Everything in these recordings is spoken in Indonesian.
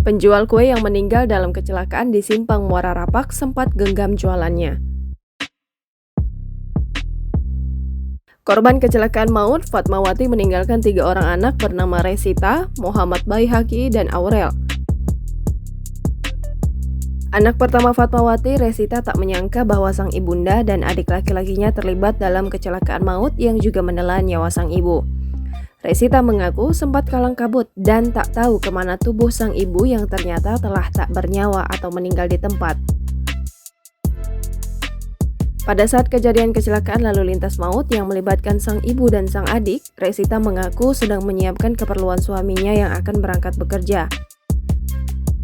Penjual kue yang meninggal dalam kecelakaan di Simpang Muara Rapak sempat genggam jualannya. Korban kecelakaan maut, Fatmawati meninggalkan 3 orang anak bernama Resita, Muhammad Baihaqi, dan Aurel. Anak pertama Fatmawati, Resita, tak menyangka bahwa sang ibunda dan adik laki-lakinya terlibat dalam kecelakaan maut yang juga menelan nyawa sang ibu. Resita mengaku sempat kalang kabut dan tak tahu kemana tubuh sang ibu yang ternyata telah tak bernyawa atau meninggal di tempat. Pada saat kejadian kecelakaan lalu lintas maut yang melibatkan sang ibu dan sang adik, Resita mengaku sedang menyiapkan keperluan suaminya yang akan berangkat bekerja.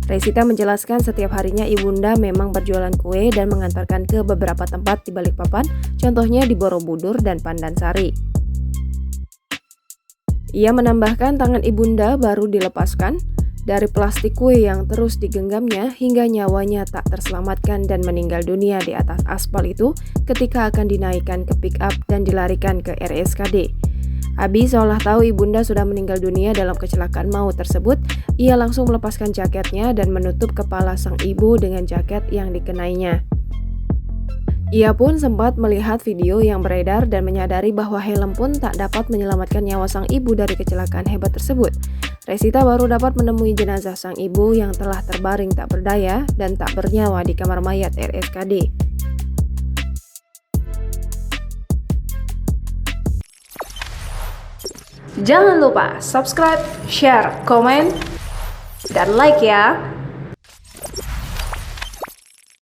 Resita menjelaskan setiap harinya ibunda memang berjualan kue dan mengantarkan ke beberapa tempat di Balikpapan, contohnya di Borobudur dan Pandansari. Ia menambahkan tangan ibunda baru dilepaskan dari plastik kue yang terus digenggamnya hingga nyawanya tak terselamatkan dan meninggal dunia di atas aspal itu ketika akan dinaikkan ke pick up dan dilarikan ke RSKD. Abi seolah tahu ibunda sudah meninggal dunia dalam kecelakaan maut tersebut, ia langsung melepaskan jaketnya dan menutup kepala sang ibu dengan jaket yang dikenainya. Ia pun sempat melihat video yang beredar dan menyadari bahwa helm pun tak dapat menyelamatkan nyawa sang ibu dari kecelakaan hebat tersebut. Resita baru dapat menemui jenazah sang ibu yang telah terbaring tak berdaya dan tak bernyawa di kamar mayat RSKD. Jangan lupa subscribe, share, komen, dan like ya!